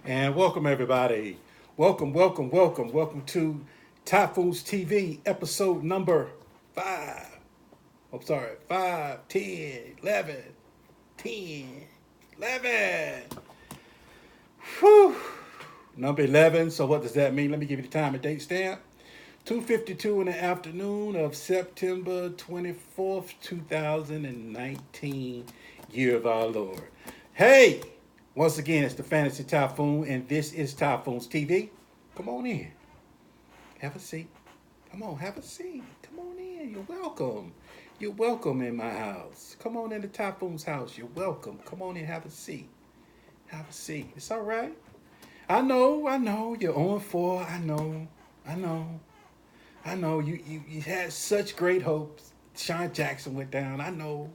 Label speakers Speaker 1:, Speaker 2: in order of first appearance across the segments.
Speaker 1: And welcome everybody. Welcome to Typhoons TV episode number 5. I'm sorry, 5, 10, 11, 10, 11. Whew. Number 11. So what does that mean? Let me give you the time and date stamp. 2:52 in the afternoon of September 24th, 2019, year of our Lord. Hey, once again, it's the Fantasy Typhoon, and this is Typhoons TV. Come on in. Have a seat. Come on, have a seat. Come on in. You're welcome. You're welcome in my house. Come on into Typhoon's house. You're welcome. Come on in, have a seat. Have a seat. It's all right. I know. You're on 4. I know. I know. You had such great hopes. Sean Jackson went down. I know.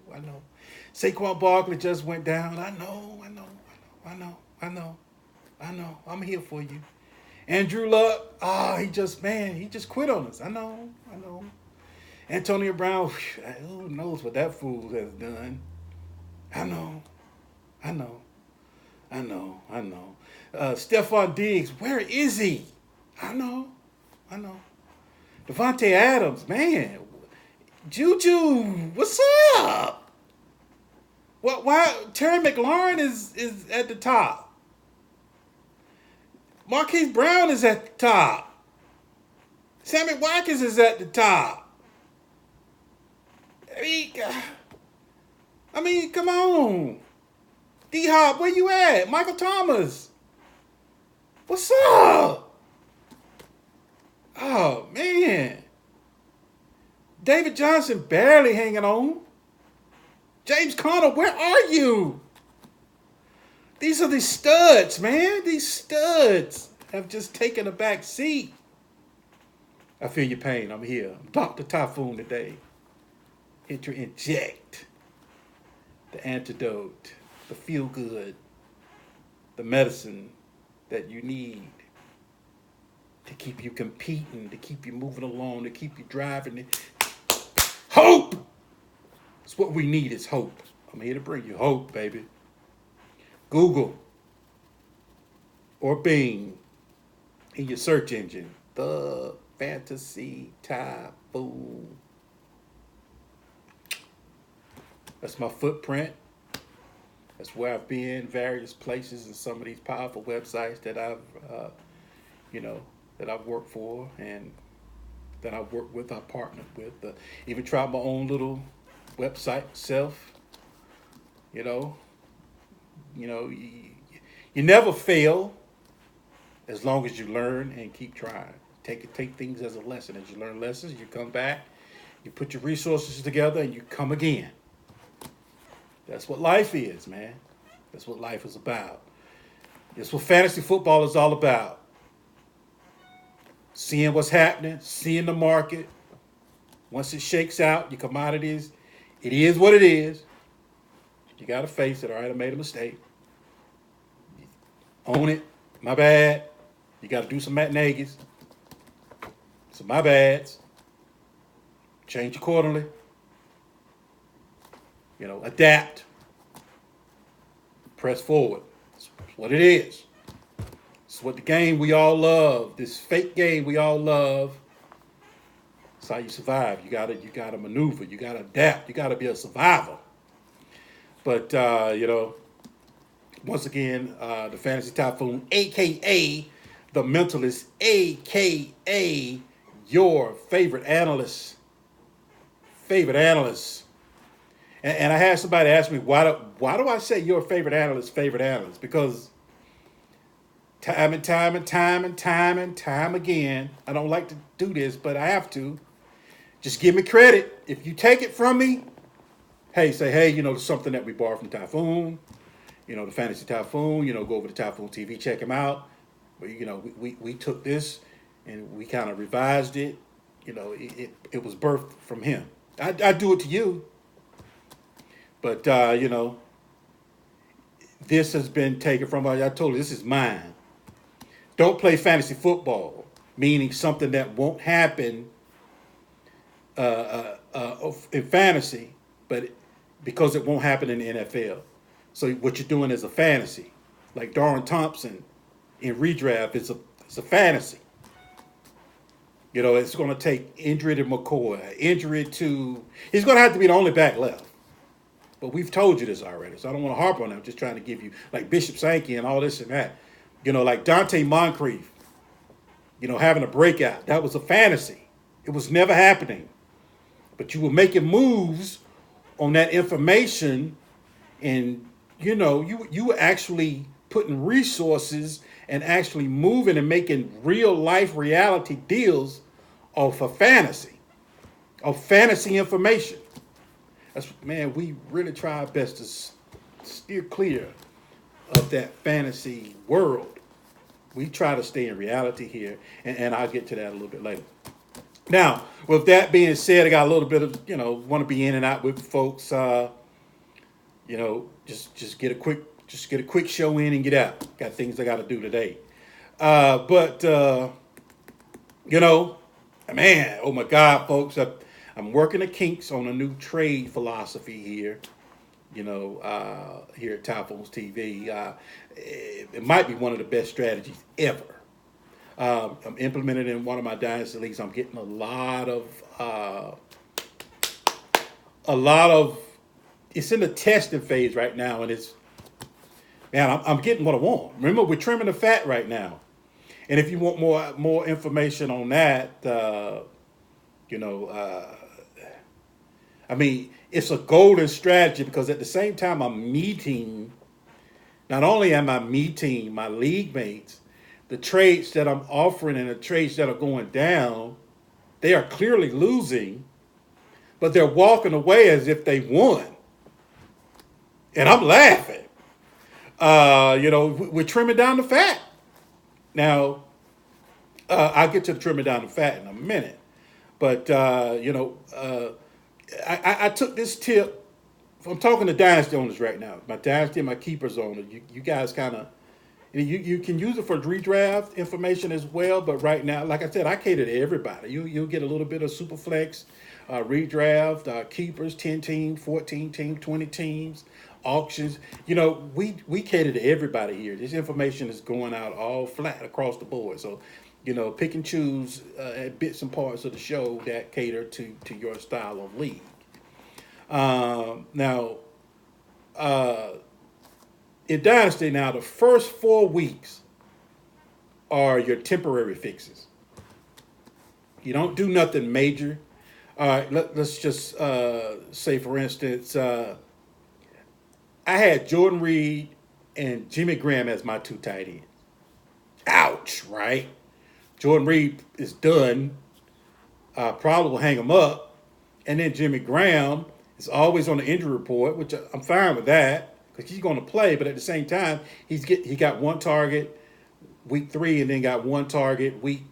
Speaker 1: Saquon Barkley just went down. I know. I'm here for you. Andrew Luck, he just quit on us. I know. Antonio Brown, who knows what that fool has done? I know, I know, I know. Stephon Diggs, where is he? I know. Devontae Adams, man. Juju, what's up? Why Terry McLaurin is at the top? Marquise Brown is at the top. Sammy Watkins is at the top. I mean, come on. D Hop, where you at? Michael Thomas, what's up? Oh man, David Johnson barely hanging on. James Conner, where are you? These are the studs, man. These studs have just taken a back seat. I feel your pain. I'm here. I'm Dr. Typhoon today. Here to inject the antidote, the feel good, the medicine that you need to keep you competing, to keep you moving along, to keep you driving. Hope! That's what we need is hope. I'm here to bring you hope, baby. Google or Bing in your search engine, the Fantasy Typhoon. That's my footprint. That's where I've been, various places, and some of these powerful websites that you know, that I've worked for and that I've worked with, I partnered with. Even tried my own little website myself. You know, you never fail as long as you learn and keep trying. Take things as a lesson. As you learn lessons, you come back, you put your resources together, and you come again. That's what life is, man. That's what life is about. That's what fantasy football is all about. Seeing what's happening, seeing the market. Once it shakes out, your commodities, it is what it is. You got to face it. All right, I made a mistake. Own it. My bad. You got to do some Matt Nagy's. So my bads. Change accordingly. Adapt. Press forward. That's what it is. It's what the game we all love. This fake game we all love. It's how you survive. You gotta maneuver. You gotta adapt. You gotta be a survivor. But once again, the Fantasy Typhoon, aka the Mentalist, aka your favorite analyst. And I had somebody ask me why do I say your favorite analyst? Because time and time again, I don't like to do this, but I have to. Just give me credit. If you take it from me, say, hey, there's something that we borrowed from Typhoon, the Fantasy Typhoon, go over to Typhoon TV, check him out. We took this and we kind of revised it. It was birthed from him. I do it to you, but, this has been taken from, I told you, this is mine. Don't play fantasy football, meaning something that won't happen in fantasy, but because it won't happen in the NFL. So what you're doing is a fantasy, like Darren Thompson. in redraft it's a fantasy. You know, it's going to take injury to McCoy, injury to he's going to have to be the only back left. But we've told you this already, so I don't want to harp on it. I'm just trying to give you like Bishop Sankey and all this and that. You know, like Dante Moncrief, you know, having a breakout. That was a fantasy. It was never happening. But you were making moves on that information, and you know, you were actually putting resources and actually moving and making real life reality deals off of fantasy information. That's, man, we really try our best to steer clear of that fantasy world. We try to stay in reality here, and I'll get to that a little bit later. Now, with that being said, I got a little bit of, you know, want to be in and out with folks. You know, just get a quick show in and get out. Got things I got to do today. But you know, man, oh my God, folks, I'm working the kinks on a new trade philosophy here. You know, here at Typhoons Tv, it might be one of the best strategies ever. I'm implementing it in one of my dynasty leagues. I'm getting a lot of. It's in the testing phase right now, and it's, man, I'm getting what I want. Remember, we're trimming the fat right now, and if you want more information on that, you know, I mean, it's a golden strategy because at the same time I'm meeting. Not only am I meeting my league mates, the trades that I'm offering and the trades that are going down, they are clearly losing, but they're walking away as if they won. And I'm laughing. You know, we're trimming down the fat. Now, I'll get to the trimming down the fat in a minute. But, you know, I took this tip. I'm talking to dynasty owners right now. My dynasty and my keepers owners. You guys kind of, you can use it for redraft information as well. But right now, like I said, I cater to everybody. You'll get a little bit of super flex, redraft, keepers, 10 teams, 14 teams, 20 teams, auctions. You know, we cater to everybody here. This information is going out all flat across the board. So, you know, pick and choose bits and parts of the show that cater to your style of league. Now, in Dynasty now, the first 4 weeks are your temporary fixes. You don't do nothing major. All right, let's just say, for instance, I had Jordan Reed and Jimmy Graham as my 2 tight ends. Ouch, right? Jordan Reed is done. Probably will hang him up. And then Jimmy Graham is always on the injury report, which I'm fine with that because he's going to play. But at the same time, he got 1 target week 3 and then got 1 target week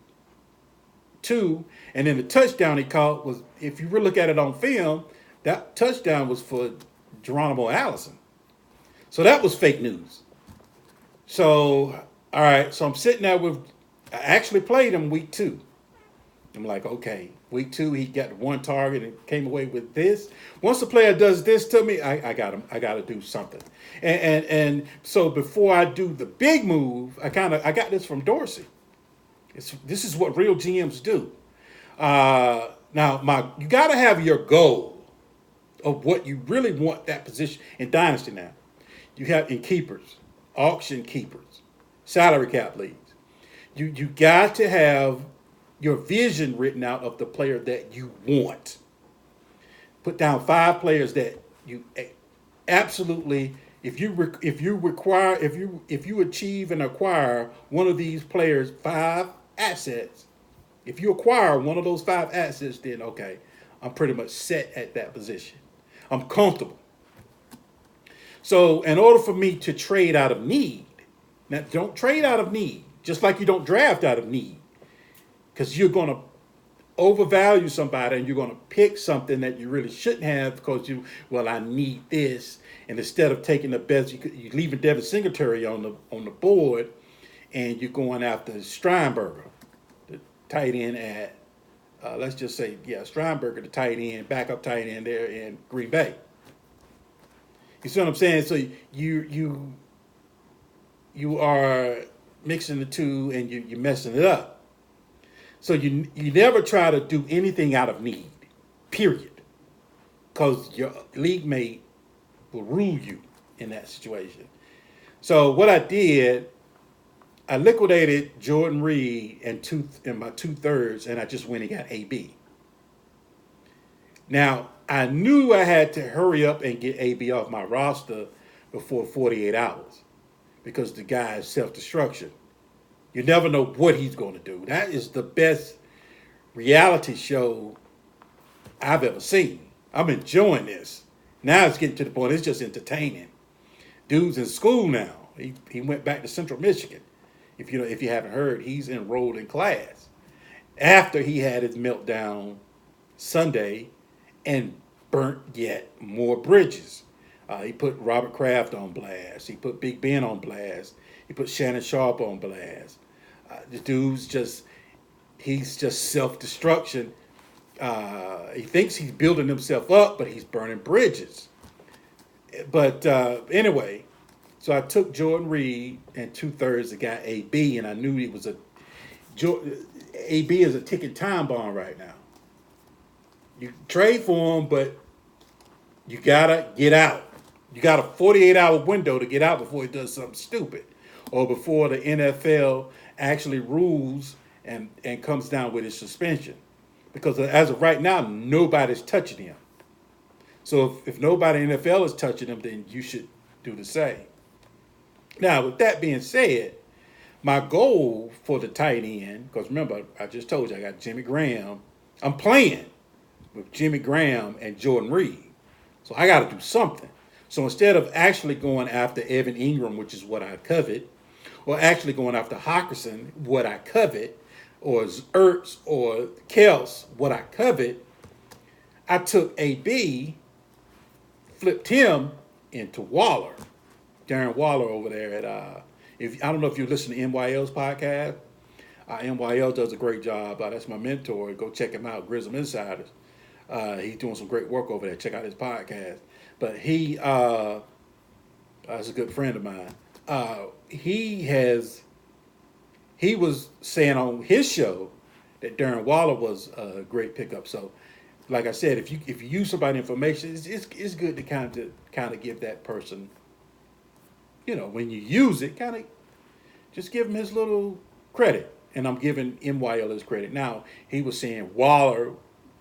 Speaker 1: 2. And then the touchdown he caught was, if you really look at it on film, that touchdown was for Geronimo Allison. So that was fake news. So, all right. So I'm sitting there I actually played him week 2. I'm like, okay, week 2, he got 1 target and came away with this. Once the player does this to me, I got him. I got to do something. And so before I do the big move, I got this from Dorsey. This is what real GMs do. Now, you got to have your goal of what you really want that position in Dynasty now. You have in keepers, auction keepers, salary cap leagues. You got to have your vision written out of the player that you want. Put down 5 players that you absolutely, if you achieve and acquire one of these players' 5 assets, if you acquire one of those 5 assets, then okay, I'm pretty much set at that position. I'm comfortable. So in order for me to trade out of need, now don't trade out of need, just like you don't draft out of need. Because you're going to overvalue somebody and you're going to pick something that you really shouldn't have because I need this. And instead of taking the best, you're leaving Devin Singletary on the board and you're going after Steinberger, the tight end at, let's just say, Steinberger, the tight end, backup tight end there in Green Bay. You see what I'm saying? So you are mixing the two and you're messing it up. So you never try to do anything out of need, period. Because your league mate will rule you in that situation. So what I did, I liquidated Jordan Reed in my 2/3, and I just went and got AB. Now I knew I had to hurry up and get AB off my roster before 48 hours because the guy is self-destruction. You never know what he's going to do. That is the best reality show I've ever seen. I'm enjoying this. Now it's getting to the point, it's just entertaining. Dude's in school now. He went back to Central Michigan. If you haven't heard, he's enrolled in class. After he had his meltdown Sunday and burnt yet more bridges. He put Robert Kraft on blast. He put Big Ben on blast. He put Shannon Sharp on blast. The dude's he's just self-destruction. He thinks he's building himself up, but he's burning bridges. But anyway, so I took Jordan Reed and 2/3 and got AB, and I knew he was AB is a ticking time bomb right now. You trade for him, but you gotta get out. You got a 48-hour window to get out before he does something stupid, or before the NFL actually rules and comes down with his suspension. Because as of right now, nobody's touching him. So if nobody in the NFL is touching him, then you should do the same. Now, with that being said, my goal for the tight end, because remember, I just told you I got Jimmy Graham. I'm playing with Jimmy Graham and Jordan Reed. So I got to do something. So instead of actually going after Evan Ingram, which is what I covet, or actually going after Hawkinson, what I covet, or Ertz or Kels, what I covet, I took AB, flipped him into Waller, Darren Waller over there at I don't know if you listen to NYL's podcast. NYL does a great job. That's my mentor. Go check him out, Grism Insiders. He's doing some great work over there. Check out his podcast. But he's a good friend of mine. He was saying on his show that Darren Waller was a great pickup. So, like I said, if you use somebody's information, it's good to kind of give that person, when you use it, kind of just give him his little credit. And I'm giving NYL his credit. Now, he was saying Waller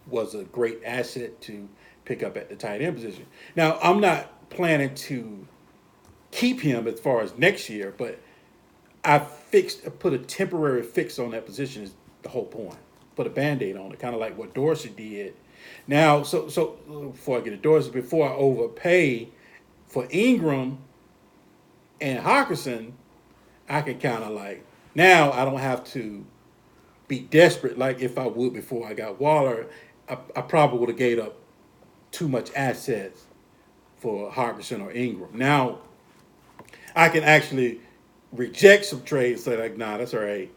Speaker 1: was a great asset to pick up at the tight end position. Now, I'm not planning to keep him as far as next year, but I put a temporary fix on that position is the whole point. Put a Band-Aid on it, kind of like what Dorsey did. Now, so before I get to Dorsey, before I overpay for Ingram and Hawkinson, I can kind of now I don't have to be desperate like if I would before I got Waller. I probably would have gave up too much assets for Hawkinson or Ingram. Now, I can actually reject some trades, say nah, that's all right.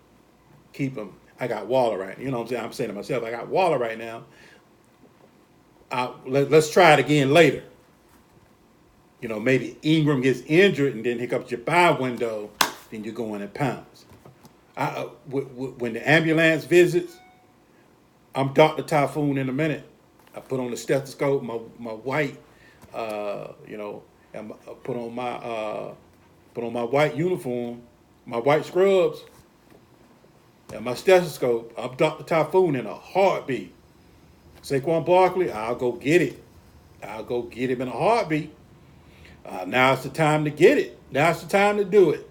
Speaker 1: Keep them. I got Waller right now. You know what I'm saying? I'm saying to myself, I got Waller right now. Let's try it again later. Maybe Ingram gets injured and then here comes your buy window, then you go in and pounce. When the ambulance visits, I'm Dr. Typhoon in a minute. I put on the stethoscope, my white, and I put on my white uniform, my white scrubs, and my stethoscope. I'm Dr. Typhoon in a heartbeat. Saquon Barkley, I'll go get it. I'll go get him in a heartbeat. Now it's the time to get it. Now it's the time to do it.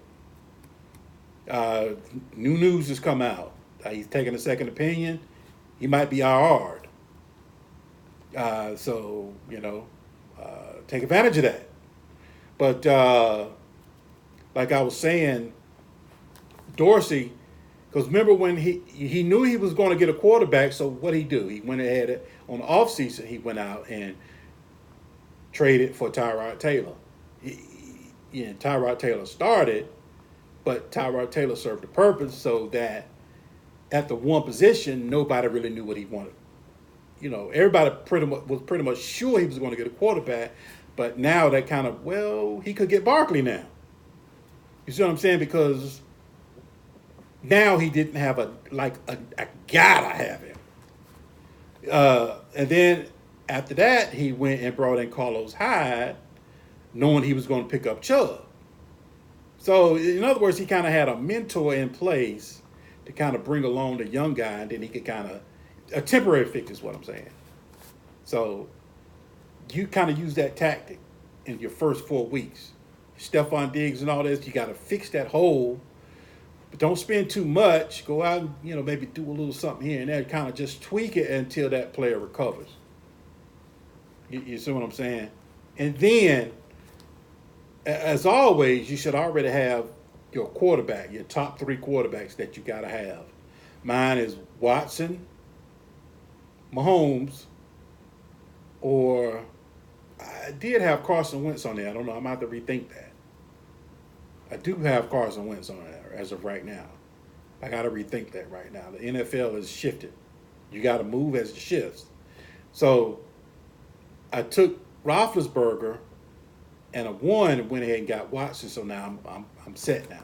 Speaker 1: New news has come out. He's taking a second opinion. He might be IR'd. So, take advantage of that. But like I was saying, Dorsey, because remember when he knew he was going to get a quarterback, so what did he do? He went ahead on the offseason, he went out and traded for Tyrod Taylor. Tyrod Taylor started, but Tyrod Taylor served a purpose so that at the one position, nobody really knew what he wanted. Everybody was pretty much sure he was going to get a quarterback, but now that he could get Barkley now. You see what I'm saying? Because Now he didn't have I gotta have him. And then after that, he went and brought in Carlos Hyde, knowing he was going to pick up Chubb. So in other words, he kind of had a mentor in place to kind of bring along the young guy, and then he could kind of a temporary fix is what I'm saying. So you kind of use that tactic in your first 4 weeks. Stephon Diggs and all this, you got to fix that hole, but don't spend too much. Go out and maybe do a little something here and there, kind of just tweak it until that player recovers. You see what I'm saying? And then, as always, you should already have your quarterback, your top 3 quarterbacks that you got to have. Mine is Watson, Mahomes, or I did have Carson Wentz on there. I don't know. I'm going to have to rethink that. I do have Carson Wentz on there as of right now. I got to rethink that right now. The NFL has shifted. You got to move as it shifts. So I took Roethlisberger and went ahead and got Watson. So now I'm set now.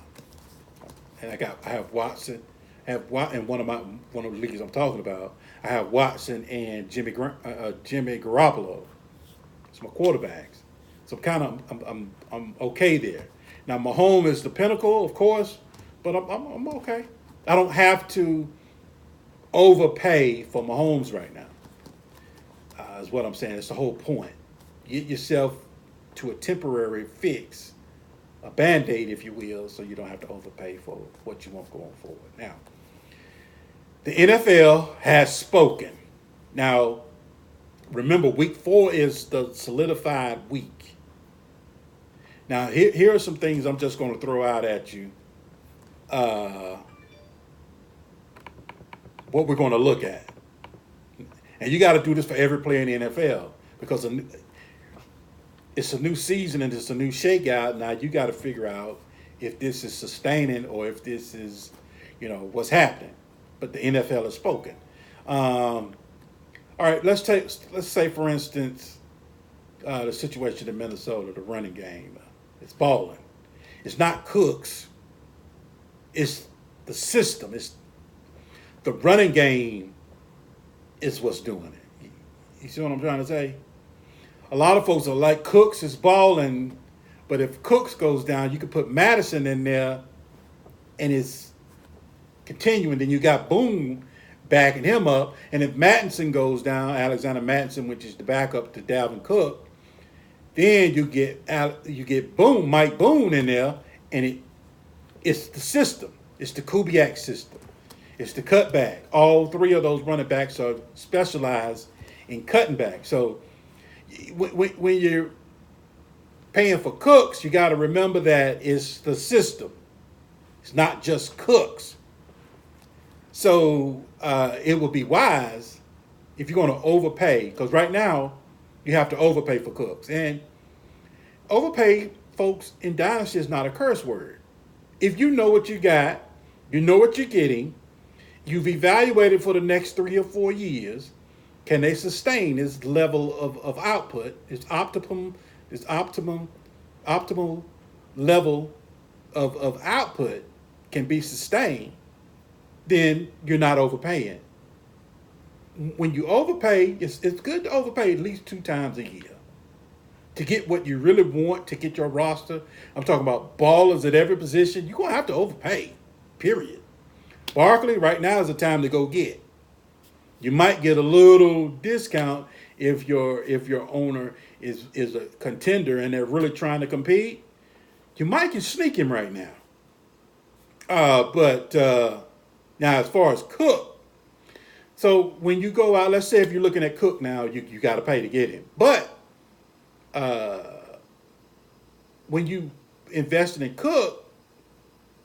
Speaker 1: And I have Watson. In one of the leagues I'm talking about, I have Watson and Jimmy Garoppolo. It's my quarterbacks. So I'm okay there. Now Mahomes is the pinnacle, of course, but I'm okay. I don't have to overpay for Mahomes right now. Is what I'm saying. It's the whole point. Get yourself to a temporary fix, a Band-Aid, if you will, so you don't have to overpay for what you want going forward. Now, the NFL has spoken. Now, remember, week 4 is the solidified week. Now, here are some things I'm just going to throw out at you. What we're going to look at. And you got to do this for every player in the NFL because it's a new season and it's a new shakeout. Now you got to figure out if this is sustaining or if this is, what's happening. But the NFL has spoken. All right, let's say for instance, the situation in Minnesota, the running game, it's balling. It's not Cooks. It's the system. It's the running game is what's doing it. You see what I'm trying to say? A lot of folks are like Cooks is balling, but if Cooks goes down, you can put Madison in there and it's continuing. Then you got Boone backing him up. And if Mattinson goes down, Alexander Mattinson, which is the backup to Dalvin Cook, then you get Boone, Mike Boone in there, and it's the system. It's the Kubiak system. It's the cutback. All 3 of those running backs are specialized in cutting back. So when you're paying for Cooks, you got to remember that it's the system. It's not just Cooks. So it would be wise if you're going to overpay, because right now you have to overpay for Cooks. And overpay, folks, in Dynasty is not a curse word. If you know what you got, you know what you're getting, you've evaluated for the next 3 or 4 years, can they sustain this level of output, this optimal level of output can be sustained, then you're not overpaying. When you overpay, it's good to overpay at least 2 times a year to get what you really want, to get your roster. I'm talking about ballers at every position. You're going to have to overpay, period. Barkley, right now is the time to go get. You might get a little discount if your owner is a contender and they're really trying to compete. You might can sneak him right now. But now as far as Cook, so when you go out, let's say if you're looking at Cook now, you got to pay to get him. But when you invested in Cook,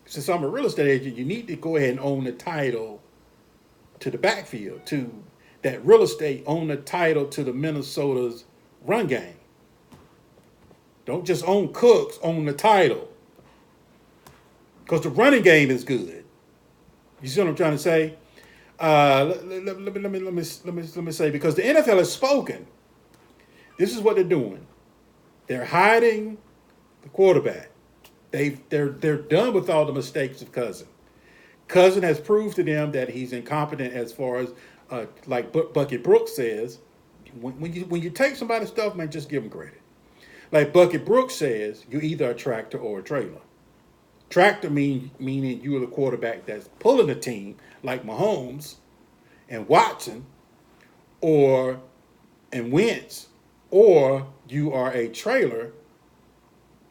Speaker 1: since I'm a real estate agent, you need to go ahead and own the title to the backfield, to that real estate, own the title to the Minnesota's run game. Don't just own Cooks, own the title. Because the running game is good. You see what I'm trying to say? Let me say, because the NFL has spoken. This is what they're doing. They're hiding the quarterback. They're done with all the mistakes of Cousins. Cousin has proved to them that he's incompetent as far as, like Bucket Brooks says, when you take somebody's stuff, man, just give them credit. Like Bucket Brooks says, you're either a tractor or a trailer. Tractor meaning you're the quarterback that's pulling the team, like Mahomes and Watson, or and Wentz, or you are a trailer.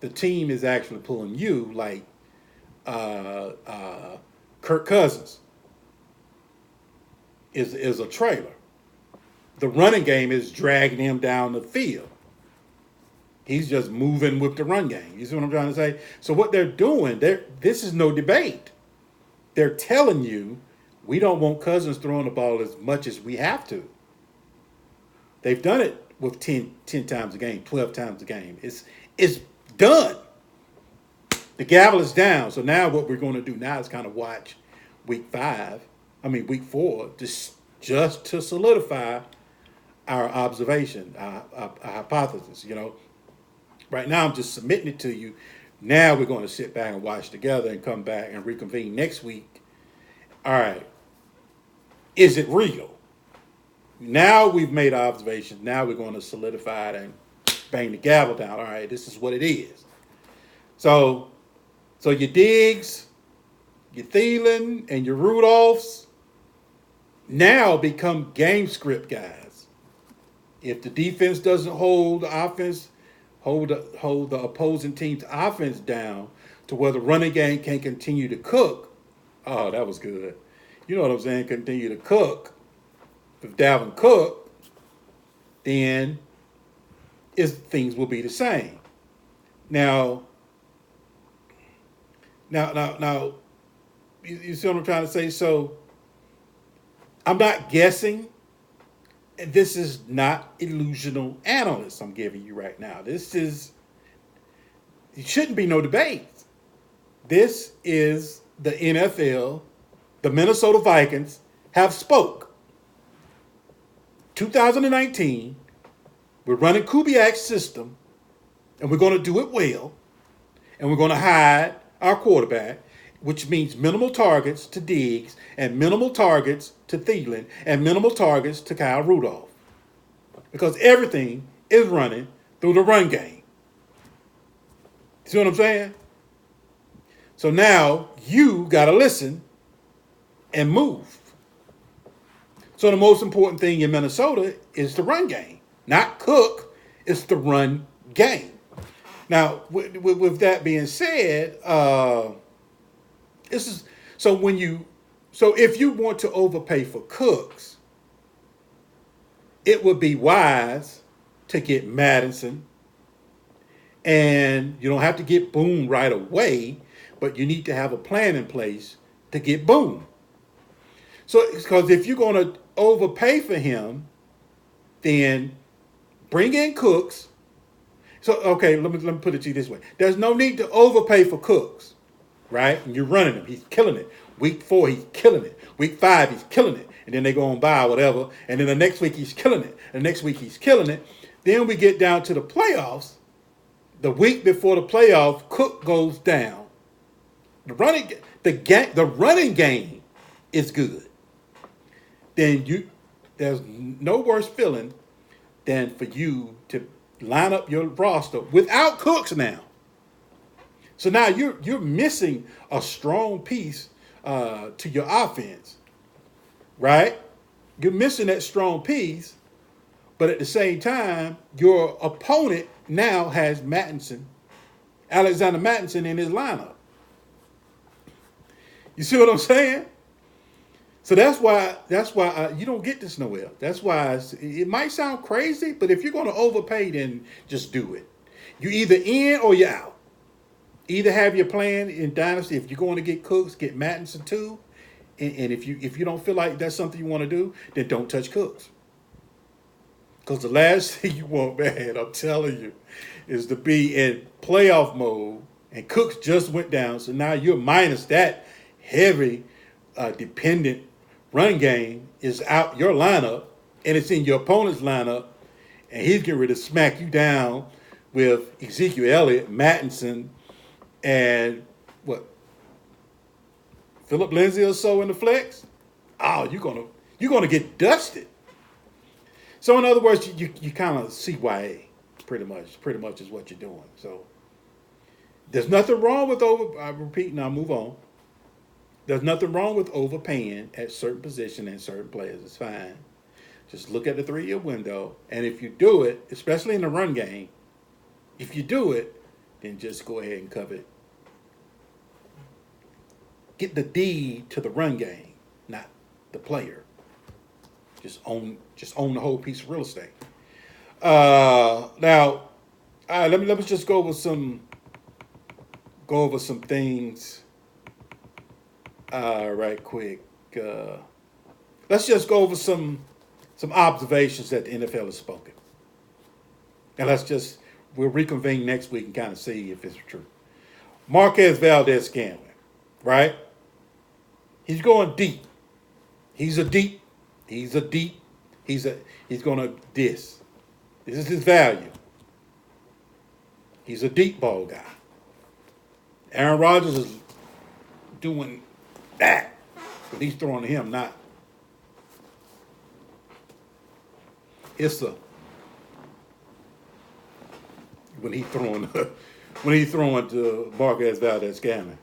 Speaker 1: The team is actually pulling you, like Kirk Cousins is a trailer. The running game is dragging him down the field. He's just moving with the run game. You see what I'm trying to say? So what they're doing, this is no debate. They're telling you we don't want Cousins throwing the ball as much as we have to. They've done it with 10 times a game, 12 times a game. It's done. The gavel is down. So now what we're going to do now is kind of watch week 4, just to solidify our observation, our hypothesis, Right now, I'm just submitting it to you. Now we're going to sit back and watch together and come back and reconvene next week. All right. Is it real? Now we've made observations. Now we're going to solidify it and bang the gavel down. All right, this is what it is. So your Diggs, your Thielen, and your Rudolphs now become game script guys. If the defense doesn't hold the offense, hold the opposing team's offense down to where the running game can continue to cook. Oh, that was good. You know what I'm saying? Continue to cook. If Dalvin Cook, then things will be the same. Now, you see what I'm trying to say? So, I'm not guessing. This is not illusional analysis I'm giving you right now. It shouldn't be no debate. This is the NFL, the Minnesota Vikings have spoke. 2019, we're running Kubiak's system, and we're going to do it well, and we're going to hide our quarterback, which means minimal targets to Diggs and minimal targets to Thielen and minimal targets to Kyle Rudolph. Because everything is running through the run game. See what I'm saying? So now you got to listen and move. So the most important thing in Minnesota is the run game. Not Cook, it's the run game. Now, with that being said, if you want to overpay for Cooks, it would be wise to get Madison, and you don't have to get Boone right away, but you need to have a plan in place to get Boone. So, because if you're going to overpay for him, then bring in Cooks. So, okay, let me put it to you this way. There's no need to overpay for Cooks, right? And you're running him. He's killing it. Week 4, he's killing it. Week 5, he's killing it. And then they go on by whatever. And then the next week, he's killing it. And the next week, he's killing it. Then we get down to the playoffs. The week before the playoffs, Cook goes down. The running game is good. Then there's no worse feeling than for you to line up your roster without Cooks now. So now you're missing a strong piece to your offense, right? You're missing that strong piece, but at the same time, your opponent now has Alexander Mattison in his lineup. You see what I'm saying? So that's why you don't get this nowhere. That's why it might sound crazy, but if you're going to overpay, then just do it. You either in or you're out. Either have your plan in Dynasty. If you're going to get Cooks, get Mattison too. And if you don't feel like that's something you want to do, then don't touch Cooks. Because the last thing you want, man, I'm telling you, is to be in playoff mode, and Cooks just went down. So now you're minus that heavy dependent run game is out your lineup, and it's in your opponent's lineup, and he's getting ready to smack you down with Ezekiel Elliott, Mattison, and Philip Lindsay or so in the flex, oh, you're gonna get dusted. So in other words, you kind of CYA pretty much is what you're doing. So there's nothing wrong with I repeat, and I'll move on. There's nothing wrong with overpaying at certain position and certain players. It's fine. Just look at the 3-year window, and if you do it, especially in the run game, if you do it, then just go ahead and cover it. Get the deed to the run game, not the player. Just own the whole piece of real estate. Now, let me just go over some things right quick. Let's just go over some observations that the NFL has spoken, and we'll reconvene next week and kind of see if it's true. Marquez Valdez-Scantling, right? He's going deep. He's going to this. This is his value. He's a deep ball guy. Aaron Rodgers is doing that, but he's throwing to him, not. When he's throwing to Marquez Valdez-Scantling.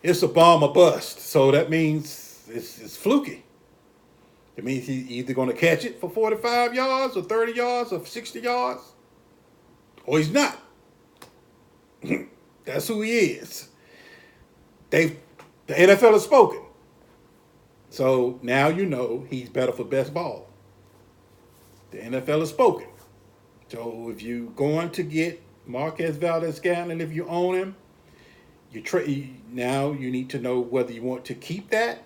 Speaker 1: It's a bomb or bust. So that means it's fluky. It means he's either going to catch it for 45 yards or 30 yards or 60 yards, or he's not. That's who he is. The NFL has spoken. So now you know he's better for best ball. The NFL has spoken. So if you're going to get Marquez Valdez-Scantling, if you own him, now you need to know whether you want to keep that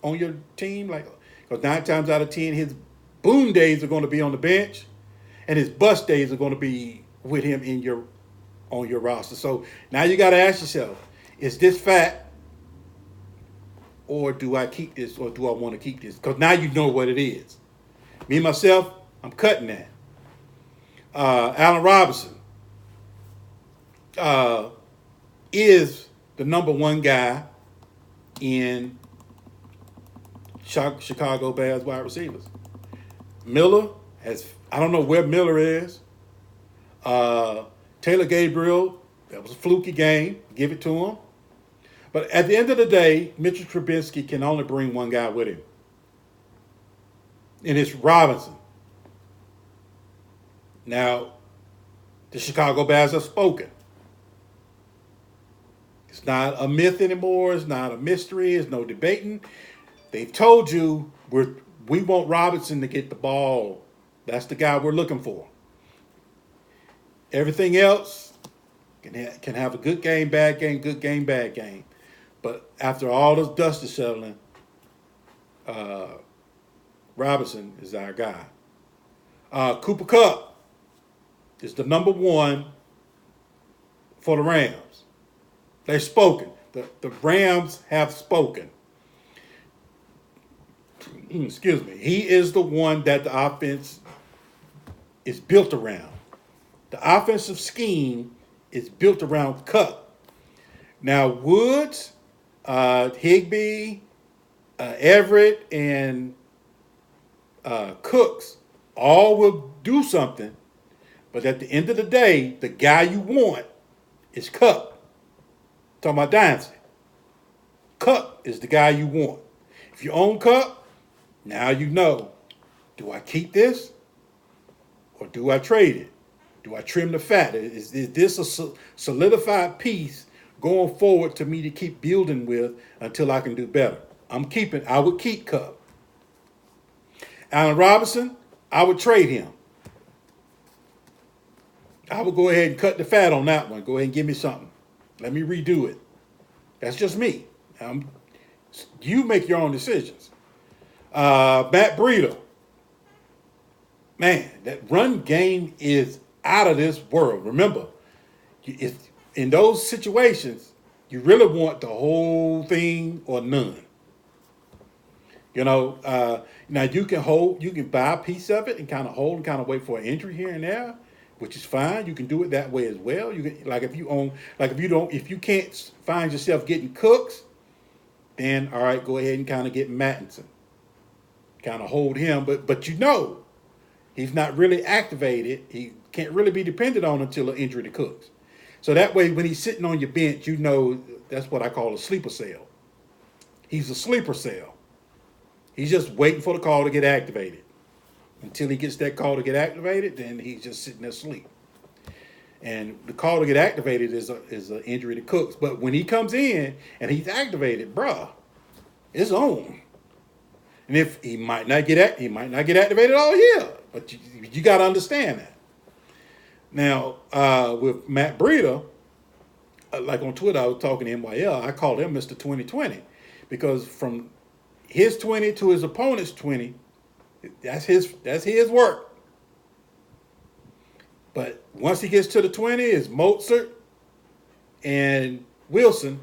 Speaker 1: on your team. Because 9 times out of 10, his boom days are going to be on the bench, and his bust days are going to be with him on your roster. So now you got to ask yourself, is this fat, or do I keep this, or do I want to keep this? Because now you know what it is. Me, myself, I'm cutting that. Allen Robinson is the number 1 guy in Chicago Bears wide receivers. Miller I don't know where Miller is. Taylor Gabriel, that was a fluky game. Give it to him. But at the end of the day, Mitchell Trubisky can only bring 1 guy with him. And it's Robinson. Now, the Chicago Bears have spoken. It's not a myth anymore. It's not a mystery. It's no debating. They've told you we want Robinson to get the ball. That's the guy we're looking for. Everything else can have a good game, bad game, good game, bad game. But after all this dust is settling, Robinson is our guy. Cooper Kupp is the number 1 for the Rams. They've spoken. The Rams have spoken. Excuse me. He is the one that the offense is built around. The offensive scheme is built around Kupp. Now, Woods, Higbee, Everett, and Cooks all will do something. But at the end of the day, the guy you want is Kupp. Talking about dynasty. Kupp is the guy you want. If you own Kupp, now you know, do I keep this or do I trade it? Do I trim the fat? Is this a solidified piece going forward to me to keep building with until I can do better? I would keep Kupp. Allen Robinson, I would trade him. I would go ahead and cut the fat on that one. Go ahead and give me something. Let me redo it. That's just me. You make your own decisions. Matt Breida. Man, that run game is out of this world. Remember, in those situations, you really want the whole thing or none. Now you can buy a piece of it and kind of hold and kind of wait for an injury here and there. which is fine. You can do it that way as well. You can, like if you own, like if you can't find yourself getting Cooks, then all right, go ahead and kind of get Mattinson, kind of hold him. But you know, he's not really activated. He can't really be depended on until an injury to Cooks. So that way, when he's sitting on your bench, you know that's what I call a sleeper cell. He's a sleeper cell. He's just waiting for the call to get activated. Until he gets that call to get activated, then he's just sitting there asleep. And the call to get activated is an injury to Cooks. But when he comes in and he's activated, bruh, it's on. And if he might not get activated all year, but you got to understand that. Now with Matt Breida, like on Twitter, I was talking to NYL. I called him Mr. 2020 because from his 20 to his opponent's 20, that's his work. But once he gets to the 20, it's Mozart and Wilson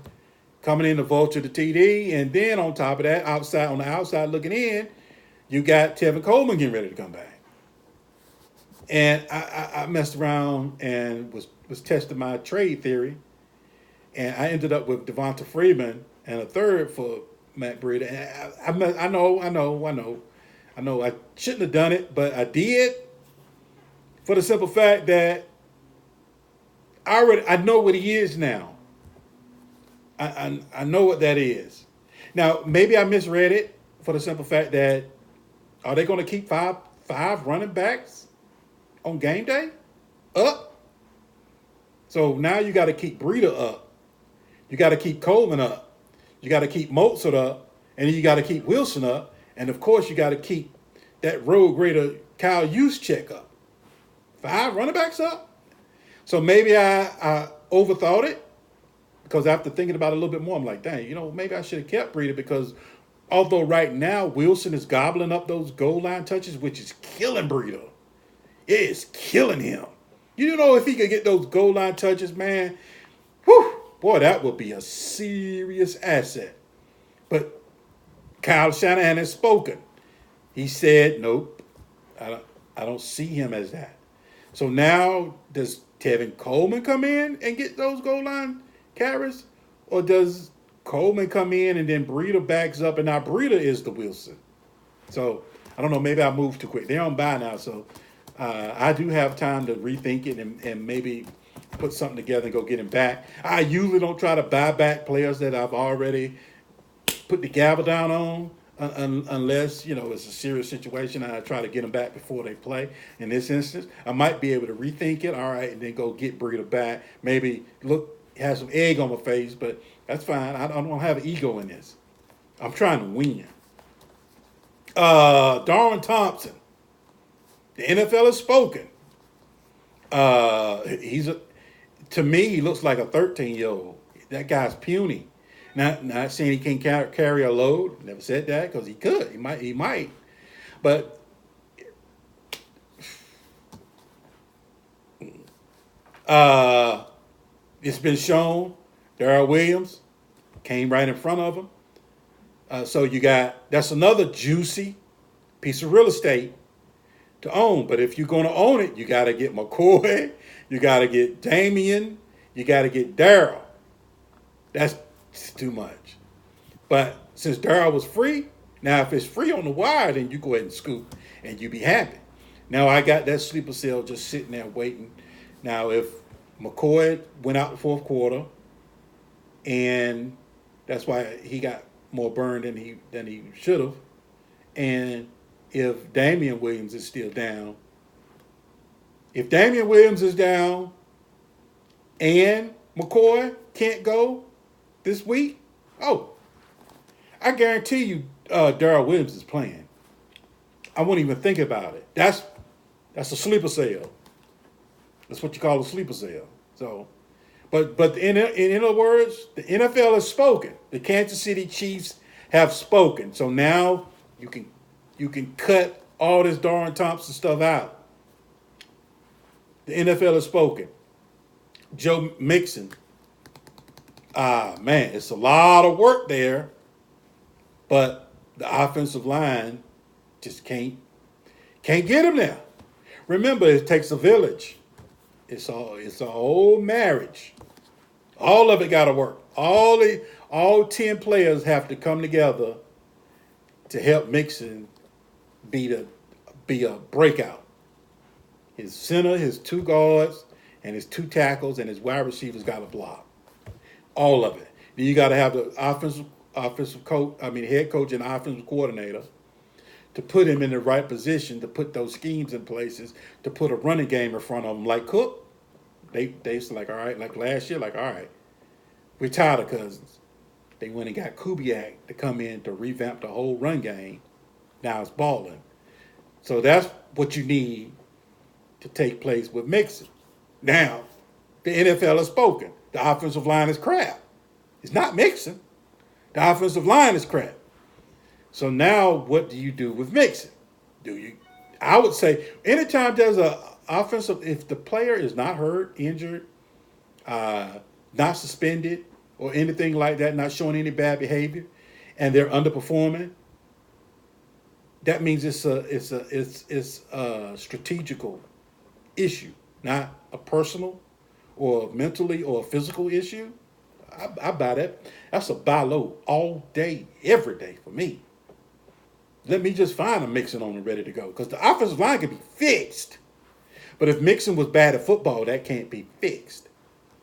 Speaker 1: coming in to vulture the TD. And then on top of that, on the outside looking in, you got Tevin Coleman getting ready to come back. And I messed around and was testing my trade theory. And I ended up with Devonta Freeman and a third for Matt Breida. And I know I shouldn't have done it, but I did for the simple fact that I know what he is now. I know what that is. Now, maybe I misread it for the simple fact that are they going to keep five running backs on game day up? So now you got to keep Breida up. You got to keep Coleman up. You got to keep Mozart up. And then you got to keep Wilson up. And, of course, you got to keep that road grader Kyle Juszczyk up. 5 running backs up? So maybe I overthought it because after thinking about it a little bit more, I'm like, dang, maybe I should have kept Breida because although right now Wilson is gobbling up those goal line touches, which is killing Breida. It is killing him. You know, if he could get those goal line touches, man, whew, boy, that would be a serious asset. But Kyle Shanahan has spoken. He said, nope, I don't see him as that. So now, does Tevin Coleman come in and get those goal line carries? Or does Coleman come in and then Breida backs up and now Breida is the Wilson? So, I don't know, maybe I moved too quick. They're on bye now, so I do have time to rethink it and maybe put something together and go get him back. I usually don't try to buy back players that I've already put the gavel down on. Unless, it's a serious situation, I try to get them back before they play. In this instance, I might be able to rethink it, all right, and then go get Breida back. Maybe have some egg on my face, but that's fine. I don't have an ego in this. I'm trying to win. Darwin Thompson. The NFL has spoken. To me, he looks like a 13-year-old. That guy's puny. Not saying he can't carry a load. Never said that because he could. He might. But it's been shown Darrell Williams came right in front of him. So that's another juicy piece of real estate to own. But if you're going to own it, you got to get McCoy. You got to get Damian. You got to get Darrell. That's too much. But since Darrell was free, now if it's free on the wire, then you go ahead and scoop and you be happy. Now I got that sleeper cell just sitting there waiting. Now if McCoy went out the fourth quarter, and that's why he got more burned than he should have, and if Damian Williams is still down, if Damian Williams is down and McCoy can't go this week, I guarantee you Darrell Williams is playing. I wouldn't even think about it. That's a sleeper cell. That's what you call a sleeper cell. So, but in other words, the NFL has spoken. The Kansas City Chiefs have spoken. So now you can cut all this Darwin Thompson stuff out. The NFL has spoken. Joe Mixon. Man, it's a lot of work there, but the offensive line just can't get him there. Remember, it takes a village. It's a whole marriage. All of it got to work. All 10 players have to come together to help Mixon be a breakout. His center, his 2 guards, and his 2 tackles, and his wide receivers got to block. All of it. Then you got to have the offensive coach, head coach and offensive coordinator to put him in the right position to put those schemes in places to put a running game in front of him. Like Cook, they like, all right, like last year, like, all right, we're tired of Cousins. They went and got Kubiak to come in to revamp the whole run game. Now it's balling. So that's what you need to take place with Mixon. Now, the NFL has spoken. The offensive line is crap. It's not Mixon. The offensive line is crap. So now what do you do with Mixon? I would say anytime there's a offensive, if the player is not hurt, injured, not suspended, or anything like that, not showing any bad behavior, and they're underperforming, that means it's a strategical issue, not a personal or mentally or a physical issue. I buy that. That's a buy low all day, every day for me. Let me just find a Mixon on and ready to go, because the offensive line can be fixed. But if Mixon was bad at football, that can't be fixed.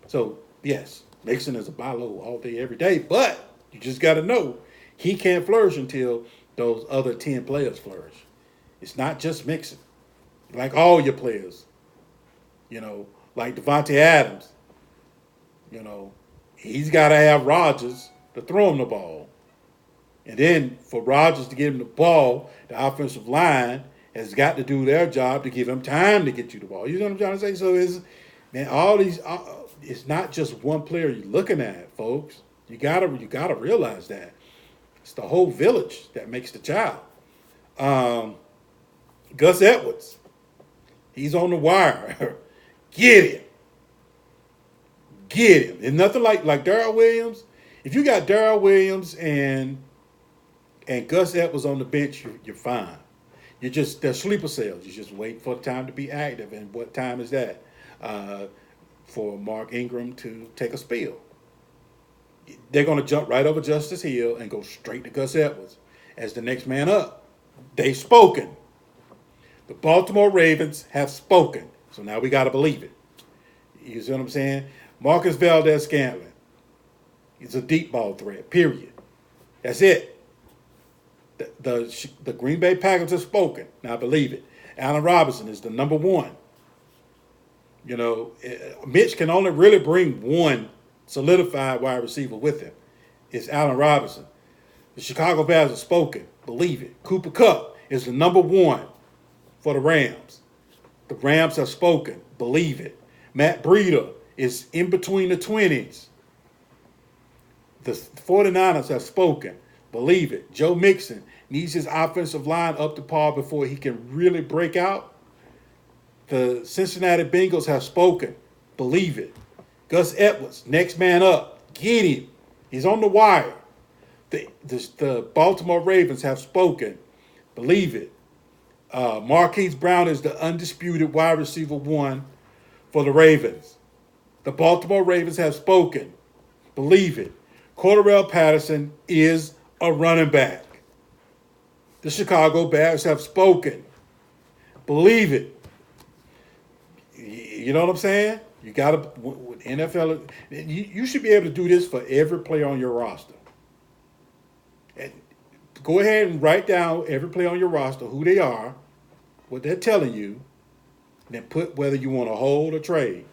Speaker 1: So yes, Mixon is a buy low all day, every day. But you just got to know he can't flourish until those other 10 players flourish. It's not just Mixon. Like all your players, like Devontae Adams, he's got to have Rodgers to throw him the ball. And then for Rodgers to give him the ball, the offensive line has got to do their job to give him time to get you the ball. You know what I'm trying to say? So it's not just one player you're looking at, folks. You gotta realize that. It's the whole village that makes the child. Gus Edwards, he's on the wire. Get him. There's nothing like Darrell Williams. If you got Darrell Williams and Gus Edwards on the bench, you're fine. They're sleeper cells. You're just waiting for the time to be active. And what time is that? For Mark Ingram to take a spill. They're going to jump right over Justice Hill and go straight to Gus Edwards as the next man up. They've spoken. The Baltimore Ravens have spoken. So now we got to believe it. You see what I'm saying? Marcus Valdez-Scantling. He's a deep ball threat, period. That's it. The Green Bay Packers have spoken. Now believe it. Allen Robinson is the number 1. Mitch can only really bring one solidified wide receiver with him. It's Allen Robinson. The Chicago Bears have spoken. Believe it. Cooper Kupp is the number 1 for the Rams. The Rams have spoken. Believe it. Matt Breida is in between the 20s. The 49ers have spoken. Believe it. Joe Mixon needs his offensive line up to par before he can really break out. The Cincinnati Bengals have spoken. Believe it. Gus Edwards, next man up. Get him. He's on the wire. The Baltimore Ravens have spoken. Believe it. Marquise Brown is the undisputed wide receiver 1 for the Ravens. The Baltimore Ravens have spoken. Believe it. Cordarrelle Patterson is a running back. The Chicago Bears have spoken. Believe it. You know what I'm saying? You got to, NFL, you should be able to do this for every player on your roster. And go ahead and write down every player on your roster, who they are, what they're telling you, and then put whether you want to hold or trade.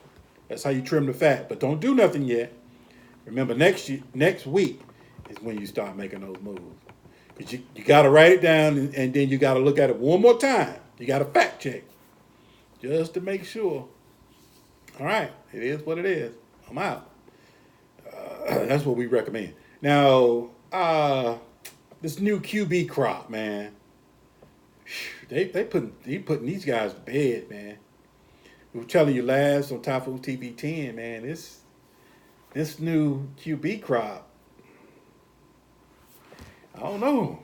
Speaker 1: That's how you trim the fat. But don't do nothing yet. Remember, next week is when you start making those moves. Because you got to write it down, and then you got to look at it one more time. You got to fact check just to make sure. All right, it is what it is. I'm out. That's what we recommend. Now, this new QB crop, man. They putting these guys to bed, man. We were telling you last on Typhoons TV 10, man. This new QB crop. I don't know.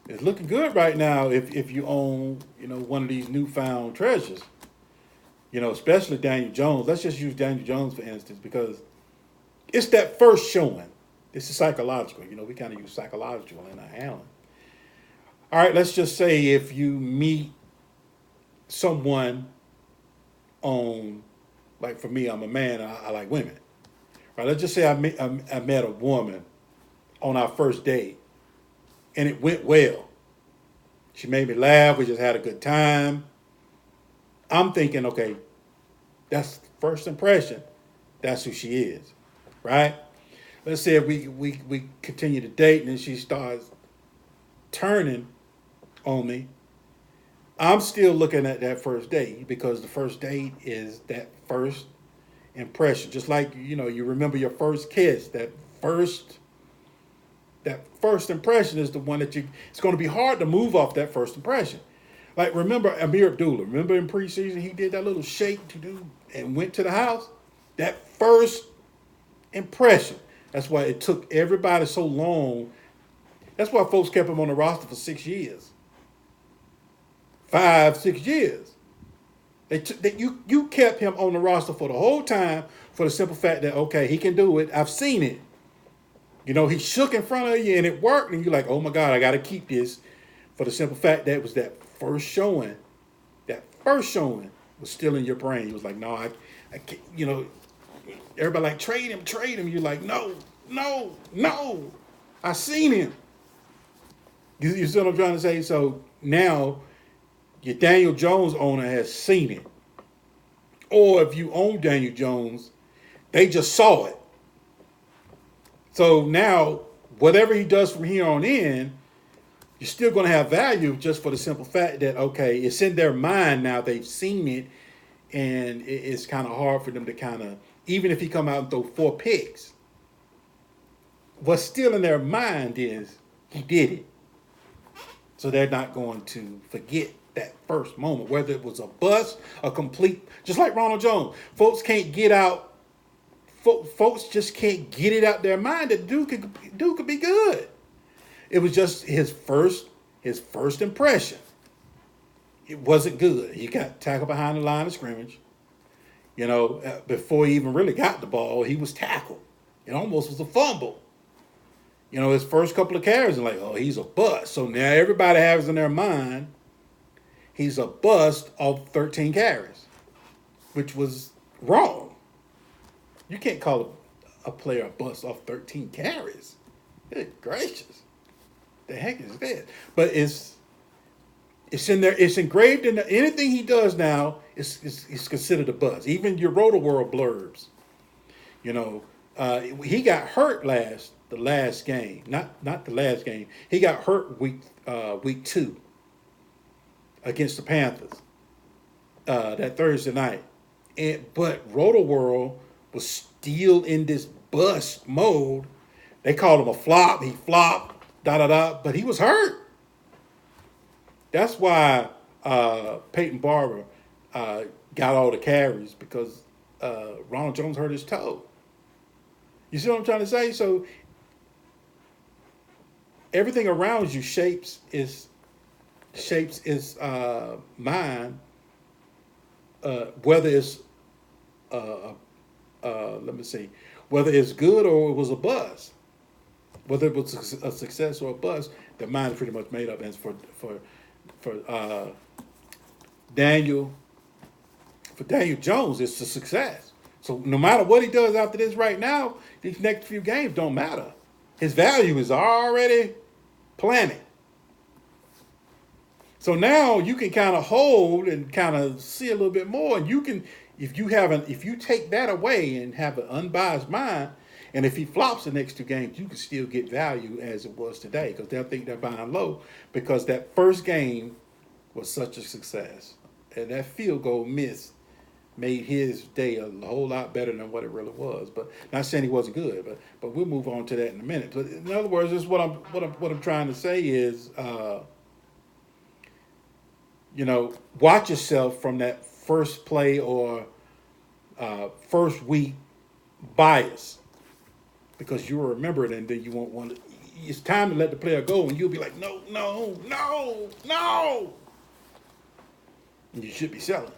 Speaker 1: It's looking good right now if you own, one of these newfound treasures. Especially Daniel Jones. Let's just use Daniel Jones for instance, because it's that first showing. This is psychological. We kind of use psychological in our handling. All right, let's just say if you meet someone on, like for me, I'm a man, I like women. Right, let's just say I met a woman on our first date and it went well. She made me laugh. We just had a good time. I'm thinking, okay, that's first impression. That's who she is, right? Let's say if we continue to date and then she starts turning on me. I'm still looking at that first date because the first date is that first impression. Just like you remember your first kiss. That first impression is the one that it's going to be hard to move off that first impression. Like remember Amir Abdullah. Remember in preseason he did that little shake to do and went to the house. That first impression. That's why it took everybody so long. That's why folks kept him on the roster for 6 years. 5, 6 years. You kept him on the roster for the whole time for the simple fact that, okay, he can do it. I've seen it. He shook in front of you and it worked. And you're like, oh my God, I got to keep this, for the simple fact that it was that first showing. That first showing was still in your brain. It was like, no, I can't, everybody like, trade him. You're like, no. I seen him. You see what I'm trying to say? So now your Daniel Jones owner has seen it. Or if you own Daniel Jones, they just saw it. So now, whatever he does from here on in, you're still going to have value just for the simple fact that, okay, it's in their mind now. They've seen it, and it's kind of hard for them to kind of, even if he come out and throw 4 picks, what's still in their mind is he did it. So they're not going to forget that first moment, whether it was a bust, a complete, just like Ronald Jones. Folks just can't get it out their mind that dude could be good. It was just his first impression. It wasn't good. He got tackled behind the line of scrimmage. Before he even really got the ball, he was tackled. It almost was a fumble. His first couple of carries, and like, oh, he's a bust. So now everybody has in their mind, he's a bust off 13 carries, which was wrong. You can't call a player a bust off 13 carries. Good gracious. The heck is that? But it's in there. It's engraved in there. Anything he does now is considered a bust. Even your Roto World blurbs. He got hurt the last game. Not the last game. He got hurt week 2 against the Panthers that Thursday night. But Roto World was still in this bust mode. They called him a flop. He flopped, but he was hurt. That's why Peyton Barber got all the carries, because Ronald Jones hurt his toe. You see what I'm trying to say? So everything around you shapes his mind, whether it's let me see, whether it's good or it was a buzz, whether it was a success or a buzz, the mind is pretty much made up. And for Daniel Jones, it's a success. So no matter what he does after this right now, these next few games don't matter. His value is already planted. So now you can kind of hold and kind of see a little bit more, and you can, if you take that away and have an unbiased mind, and if he flops the next 2 games, you can still get value as it was today, because they'll think they're buying low because that first game was such a success, and that field goal miss made his day a whole lot better than what it really was. But not saying he wasn't good, but we'll move on to that in a minute. But in other words, this is what I'm trying to say is, watch yourself from that first play or first week bias, because you will remember it, and then you won't want to. it's time to let the player go, and you'll be like, no, no, no, no. And you should be selling.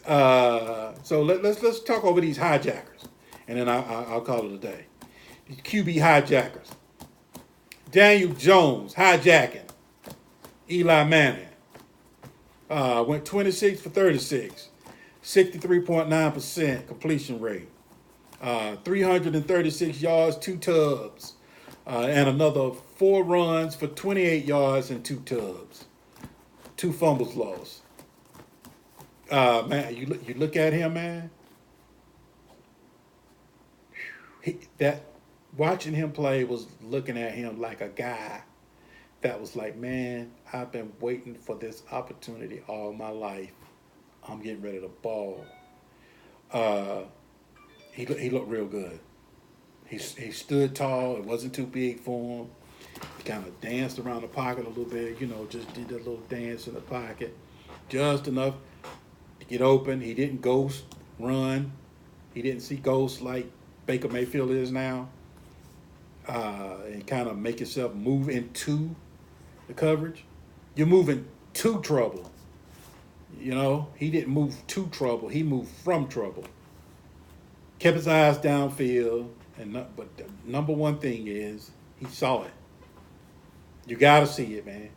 Speaker 1: So let's talk over these hijackers, and then I'll call it a day. These QB hijackers. Daniel Jones hijacking Eli Manning. Went 26 for 36, 63.9% completion rate. 336 yards, 2 tubs, and another 4 runs for 28 yards and 2 tubs. 2 fumbles lost. Man, you look at him, man. Watching him play was looking at him like a guy that was like, man, I've been waiting for this opportunity all my life. I'm getting ready to ball. He looked real good. He stood tall. It wasn't too big for him. He kind of danced around the pocket a little bit, just did that little dance in the pocket. Just enough to get open. He didn't ghost run. He didn't see ghosts like Baker Mayfield is now. And kind of make yourself move into the coverage. You're moving to trouble. He didn't move to trouble. He moved from trouble. Kept his eyes downfield, but the number one thing is he saw it. You got to see it, man.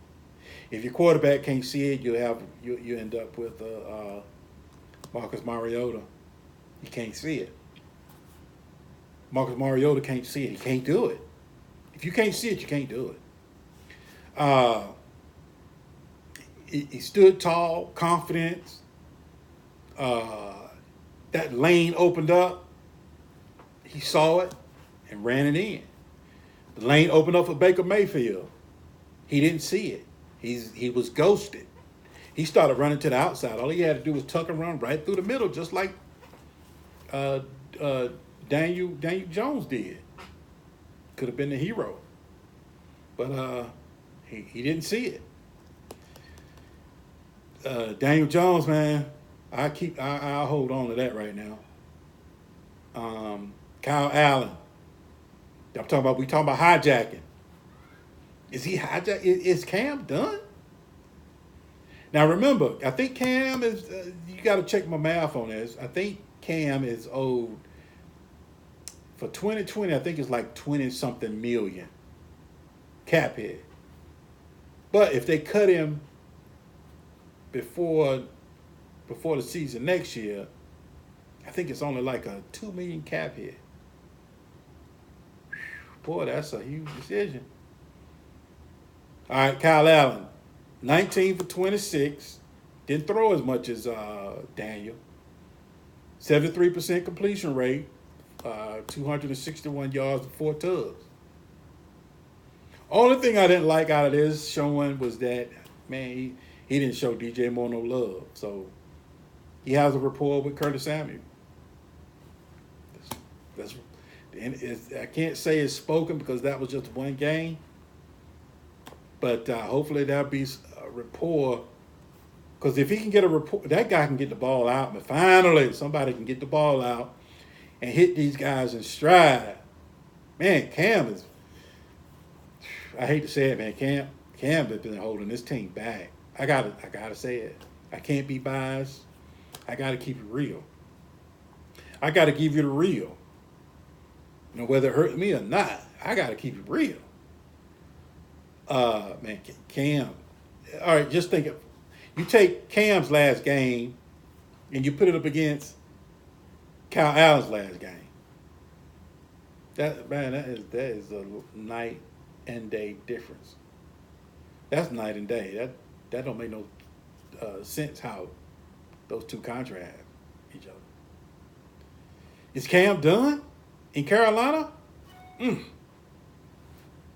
Speaker 1: If your quarterback can't see it, you end up with Marcus Mariota. He can't see it. Marcus Mariota can't see it. He can't do it. If you can't see it, you can't do it. He stood tall, confidence. That lane opened up. He saw it and ran it in. The lane opened up for Baker Mayfield. He didn't see it. He was ghosted. He started running to the outside. All he had to do was tuck and run right through the middle, just like Daniel Jones did. Could have been the hero. But he didn't see it. Daniel Jones, man, I'll hold on to that right now. Kyle Allen. We talking about hijacking. Is he hijack? Is Cam done? Now remember, I think Cam is. You got to check my math on this. I think Cam is owed for 2020. I think it's like 20-something million cap hit. But if they cut him before the season next year, I think it's only like a $2 million cap hit. Boy, that's a huge decision. All right, Kyle Allen, 19 for 26. Didn't throw as much as Daniel. 73% completion rate. 261 yards and 4 tubs. Only thing I didn't like out of this showing was that, man, he didn't show DJ Moore no love. So he has a rapport with Curtis Samuel. I can't say it's spoken because that was just one game. But hopefully there'll be a rapport. Because if he can get a rapport, that guy can get the ball out. But finally, somebody can get the ball out and hit these guys in stride. Man, Cam is, I hate to say it, man, Cam has been holding this team back. I gotta say it. I can't be biased. I gotta keep it real. I gotta give you the real. Whether it hurt me or not, I gotta keep it real. Man, Cam. All right, just think of, you take Cam's last game and you put it up against Kyle Allen's last game. That is a night and day difference. That's night and day. That don't make no sense how those two contrast each other. Is Cam done in Carolina?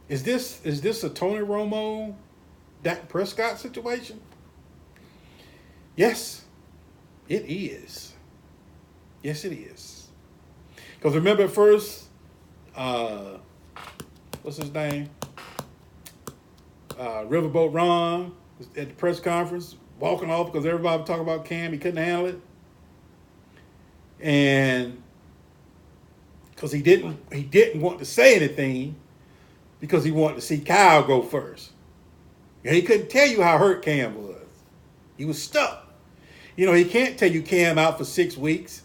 Speaker 1: Is this a Tony Romo, Dak Prescott situation? Yes, it is. Yes, it is. Because remember at first, what's his name? Riverboat Ron was at the press conference, walking off because everybody was talking about Cam. He couldn't handle it. And because he didn't want to say anything because he wanted to see Kyle go first. And he couldn't tell you how hurt Cam was. He was stuck. You know, he can't tell you Cam out for 6 weeks,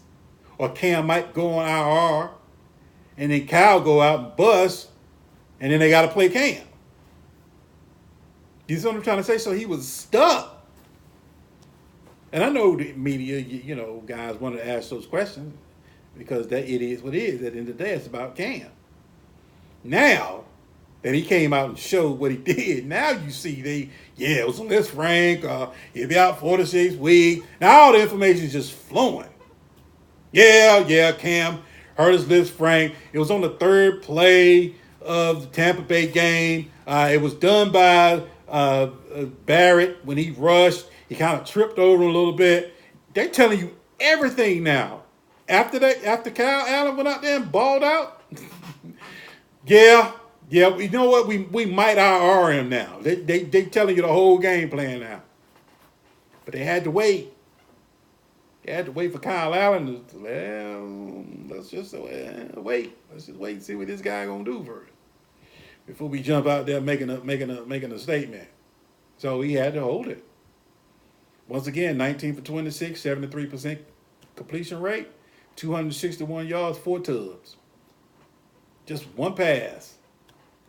Speaker 1: or Cam might go on IR, and then Kyle go out and bust, and then they got to play Cam. You see what I'm trying to say? So he was stuck. And I know the media, you know, guys wanted to ask those questions because that it is what it is. At the end of the day, it's about Cam. Now that he came out and showed what he did, now you see it was on this rank. He'll be out 4 to 6 weeks. Now all the information is just flowing. Yeah, Cam hurt his lips, Frank. It was on the 3rd play of the Tampa Bay game. It was done by Barrett when he rushed. He kind of tripped over a little bit. They're telling you everything now. After Kyle Allen went out there and balled out, yeah, you know what? We might IR him now. They telling you the whole game plan now. But they had to wait. They had to wait for Kyle Allen to, let's just wait. Let's just wait and see what this guy gonna do first before we jump out there making a statement. So he had to hold it. Once again, 19 for 26, 73% completion rate, 261 yards, 4 tubs. Just one pass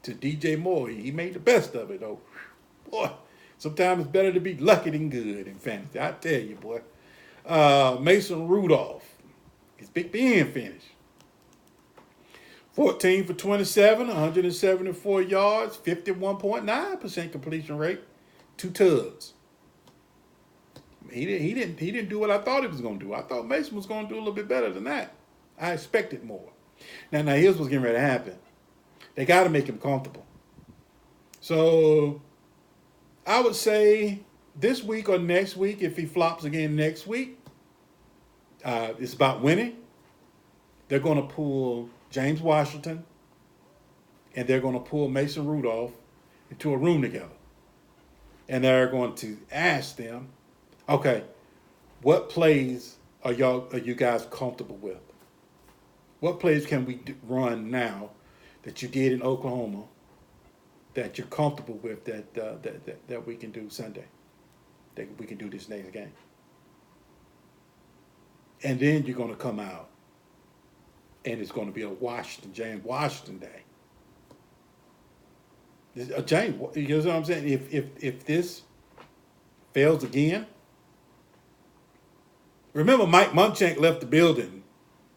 Speaker 1: to DJ Moore. He made the best of it, though. Boy, sometimes it's better to be lucky than good in fantasy. I tell you, boy. Mason Rudolph, his Big Ben finish. 14 for 27, 174 yards, 51.9% completion rate, 2 tubs. He didn't do what I thought he was going to do. I thought Mason was going to do a little bit better than that. I expected more. Now here's what's getting ready to happen. They got to make him comfortable. So I would say this week or next week, if he flops again next week, it's about winning. They're going to pull James Washington and they're going to pull Mason Rudolph into a room together. And they're going to ask them, okay, what plays are you guys comfortable with? What plays can we run now that you did in Oklahoma that you're comfortable with that we can do Sunday, that we can do this next game? And then you're going to come out and it's going to be a James Washington day. James, you know what I'm saying? If this fails again, remember Mike Munchak left the building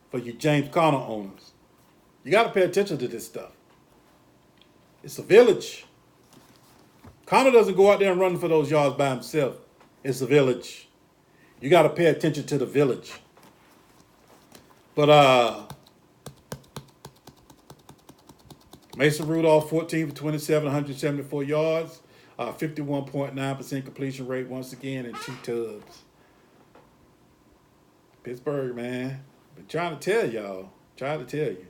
Speaker 1: for you James Conner owners. You got to pay attention to this stuff. It's a village. Conner doesn't go out there and run for those yards by himself. It's a village. You got to pay attention to the village. But Mason Rudolph, 14 for 27, 174 yards, 51.9% completion rate once again, and 2 tubs. Pittsburgh, man. Been trying to tell y'all. Trying to tell you.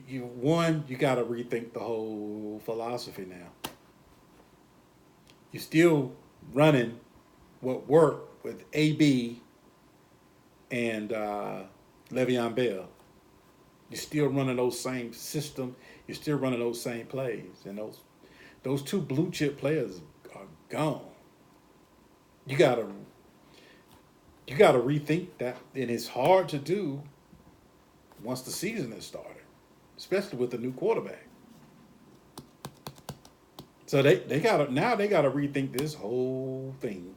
Speaker 1: You got to rethink the whole philosophy now. You're still running what worked with AB and Le'Veon Bell. You're still running those same system. You're still running those same plays. And those 2 blue chip players are gone. You gotta rethink that, and it's hard to do once the season has started, especially with the new quarterback. So they gotta rethink this whole thing.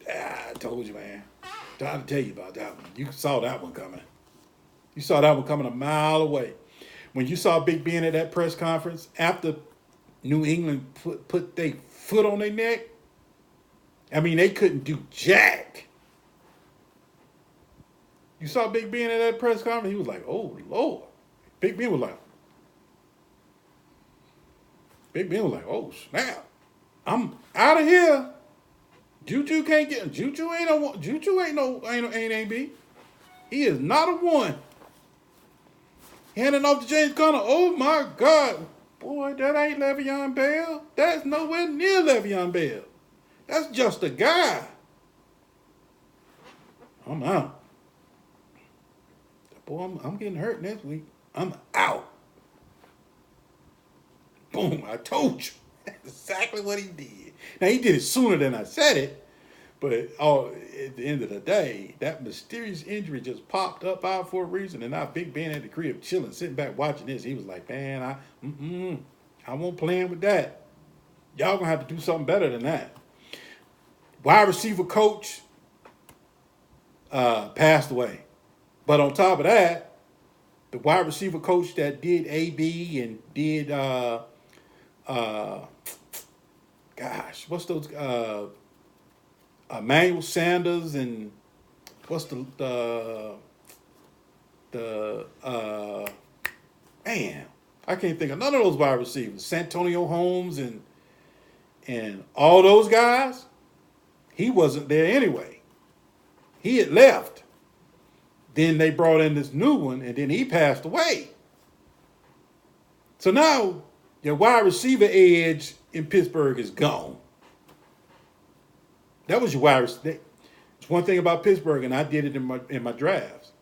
Speaker 1: I told you, man. Trying to tell you about that one. You saw that one coming. You saw that one coming a mile away. When you saw Big Ben at that press conference after New England put their foot on their neck, I mean, they couldn't do jack. You saw Big Ben at that press conference, he was like, oh, Lord. Big Ben was like, oh, snap. I'm out of here. Juju can't get Juju ain't AB. He is not a one. Handing off to James Conner. Oh my God. Boy, that ain't Le'Veon Bell. That's nowhere near Le'Veon Bell. That's just a guy. I'm out. boy, I'm getting hurt next week. I'm out. Boom, I told you. That's exactly what he did. Now, he did it sooner than I said it, but at the end of the day, that mysterious injury just popped up out for a reason. And now Big Ben at the crib chilling, sitting back watching this. He was like, man, I won't play him with that. Y'all going to have to do something better than that. Wide receiver coach passed away. But on top of that, the wide receiver coach that did AB and did what's those Emmanuel Sanders and what's the man, I can't think of none of those wide receivers. Santonio Holmes and all those guys, he wasn't there anyway. He had left. Then they brought in this new one, and then he passed away. So now your wide receiver edge in Pittsburgh is gone. That was your wide receiver. It's one thing about Pittsburgh, and I did it in my drafts.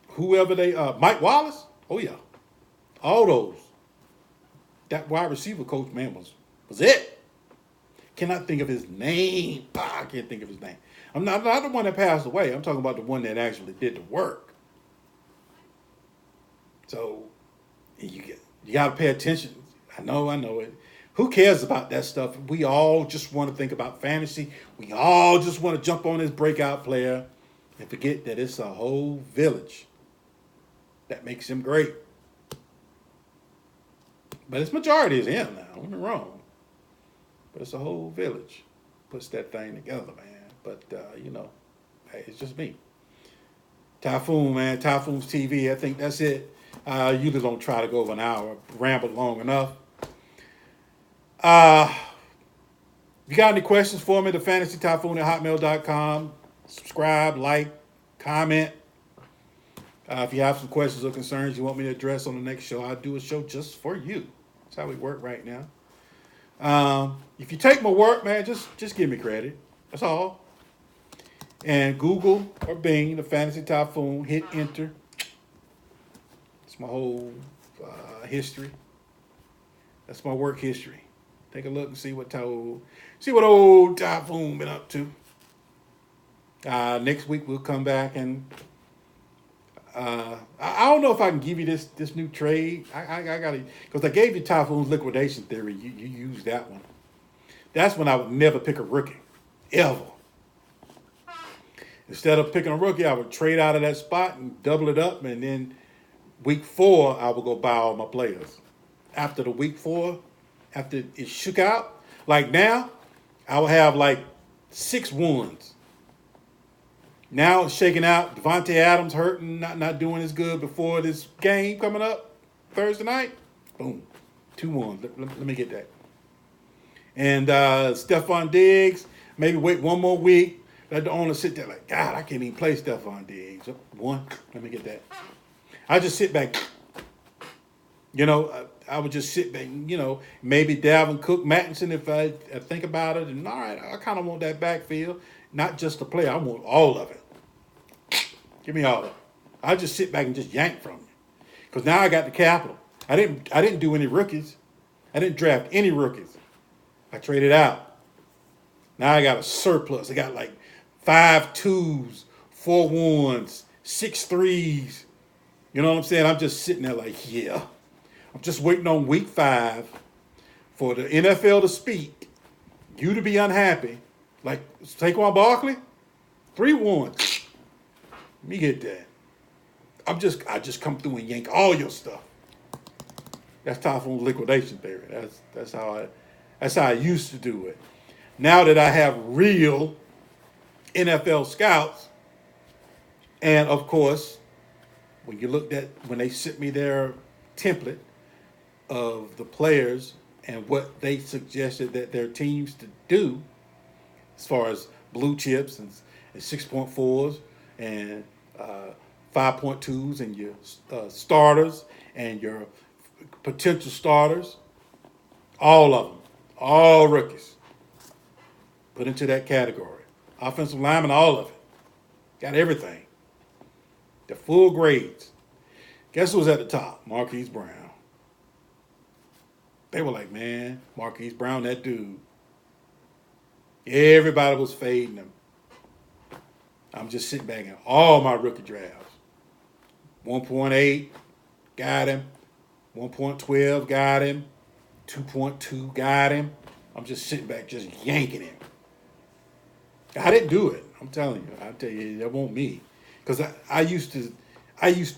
Speaker 1: Whoever they Mike Wallace, oh yeah, all those. That wide receiver coach, man, was it. Cannot think of his name. I can't think of his name. I'm not the one that passed away. I'm talking about the one that actually did the work. So you got to pay attention. I know it. Who cares about that stuff? We all just want to think about fantasy. We all just want to jump on this breakout player and forget that it's a whole village that makes him great. But its majority is him now. Don't get me wrong. But it's a whole village puts that thing together, man. But, hey, it's just me. Typhoon, man. Typhoons TV. I think that's it. Usually don't try to go over an hour. Ramble long enough. If you got any questions for me, thefantasytyphoon@hotmail.com. Subscribe, like, comment. If you have some questions or concerns you want me to address on the next show, I'll do a show just for you. That's how we work right now. If you take my work, man, just give me credit. That's all. And Google or Bing, the Fantasy Typhoon, hit enter. It's my whole history. That's my work history. Take a look and see what old Typhoon been up to. Next week we'll come back and I don't know if I can give you this new trade. I gotta, because I gave you Typhoons Liquidation Theory. You use that one. That's when I would never pick a rookie, ever. Instead of picking a rookie, I would trade out of that spot and double it up, and then week 4 I would go buy all my players. After the week 4, after it shook out, like now, I would have like 6 ones. Now it's shaking out. Devontae Adams hurting, not doing as good before this game coming up Thursday night. Boom. 2 ones. Let me get that. And Stephon Diggs, maybe wait one more week. Let the owner sit there like, God, I can't even play Stephon Diggs. 1. Let me get that. I just sit back. I would just sit back. Maybe Dalvin Cook, Mattinson, if I think about it. And all right, I kind of want that backfield. Not just the player. I want all of it. Give me all of it. I'll just sit back and just yank from you. Because now I got the capital. I didn't do any rookies. I didn't draft any rookies. I traded out. Now I got a surplus. I got like 5 2s, 4 1s, 6 3s. You know what I'm saying? I'm just sitting there like, yeah. I'm just waiting on week 5 for the NFL to speak, you to be unhappy. Like Saquon Barkley, 3 1s. Let me get that. I just come through and yank all your stuff. That's Typhoon's liquidation theory. That's how I used to do it. Now that I have real NFL scouts, and of course, when they sent me their template of the players and what they suggested that their teams to do, as far as blue chips and 6.4s and 5.2s and your starters and your potential starters, all of them, all rookies, put into that category. Offensive linemen, all of it. Got everything. The full grades. Guess who was at the top? Marquise Brown. They were like, man, Marquise Brown, that dude. Everybody was fading him. I'm just sitting back in all my rookie drafts. 1.8, got him. 1.12, got him. 2.2, got him. I'm just sitting back, just yanking him. I didn't do it. I'm telling you. I tell you, that won't me. Because I used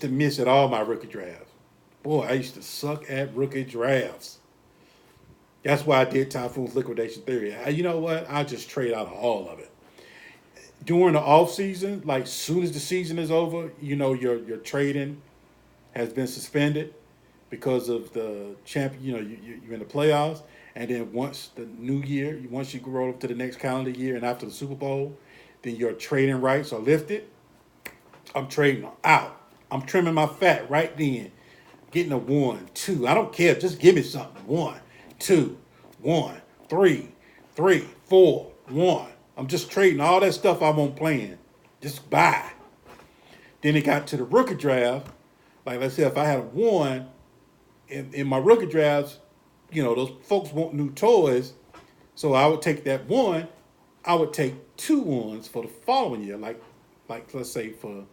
Speaker 1: to miss at all my rookie drafts. Boy, I used to suck at rookie drafts. That's why I did Typhoons Liquidation Theory. You know what? I just trade out of all of it. During the off season, like soon as the season is over, you know your trading has been suspended because of the champion. You know you're in the playoffs, and then once the new year, once you roll up to the next calendar year, and after the Super Bowl, then your trading rights are lifted. I'm trading out. I'm trimming my fat right then, getting a 1, 2. I don't care. Just give me something. 1, 2, 1, 3, 3, 4, 1. I'm just trading all that stuff I won't playing. Just buy. Then it got to the rookie draft. Like let's say if I had a 1 in my rookie drafts, you know, those folks want new toys. So I would take that 1. I would take 2 ones for the following year. Like let's say for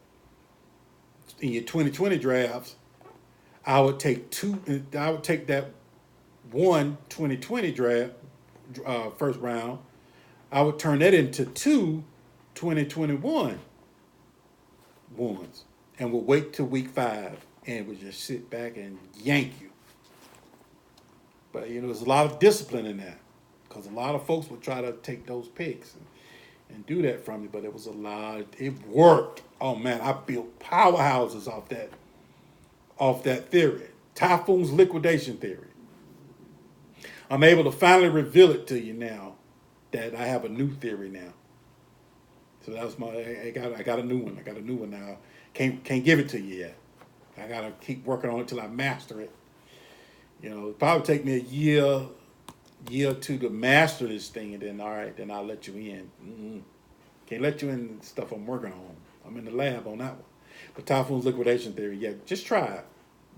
Speaker 1: in your 2020 drafts, I would take that 1 2020 draft first round. I would turn that into 2 2021 ones and would wait till week 5 and would just sit back and yank you. But, you know, there's a lot of discipline in that because a lot of folks would try to take those picks and do that from me, but it was a lot. It worked. Oh, man, I built powerhouses off that theory. Typhoons Liquidation Theory. I'm able to finally reveal it to you now that I have a new theory now. So that's I got a new one. I got a new one now. Can't give it to you yet. I gotta keep working on it till I master it. You know, it'll probably take me a year or two to master this thing, and then all right, then I'll let you in. Can't let you in stuff I'm working on. I'm in the lab on that one. But Typhoons Liquidation Theory, yeah, just try it.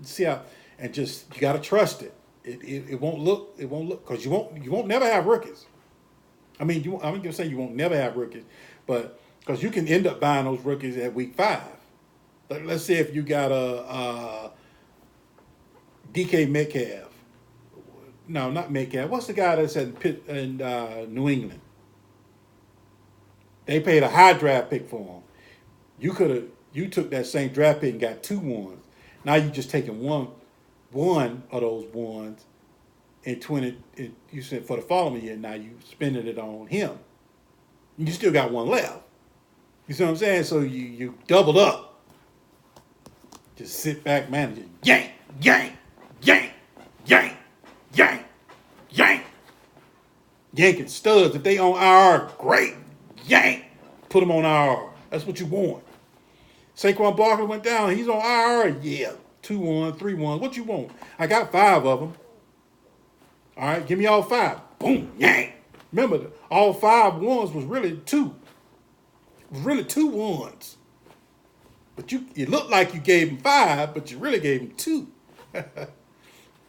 Speaker 1: See how, and just you gotta trust it. It won't look because you won't never have rookies. I mean, I'm just saying you won't never have rookies, but because you can end up buying those rookies at week 5. Let's say if you got a DK Metcalf. No, not Metcalf. What's the guy that's in New England? They paid a high draft pick for him. You took that same draft pick and got 2 ones. Now you just taking one of those ones in 20. You said for the following year. Now you spending it on him. You still got 1 left. You see what I'm saying? So you doubled up. Just sit back, man, and just yank, yank, yank, yank, yank, yank. Yanking studs. If they on IR, great. Yank. Put them on IR. That's what you want. Saquon Barkley went down. He's on IR. Yeah. 2 1, 3 1. What you want? I got 5 of them. All right. Give me all 5. Boom. Yank. Remember, all 5 ones was really 2. It was really 2 ones. But it looked like you gave him 5, but you really gave him 2.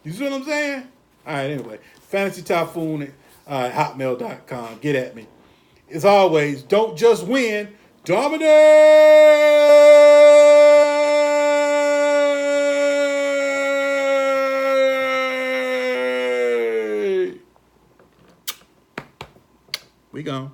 Speaker 1: You see what I'm saying? All right, anyway. Fantasy Typhoon at hotmail.com. Get at me. As always, don't just win, dominate! We gone.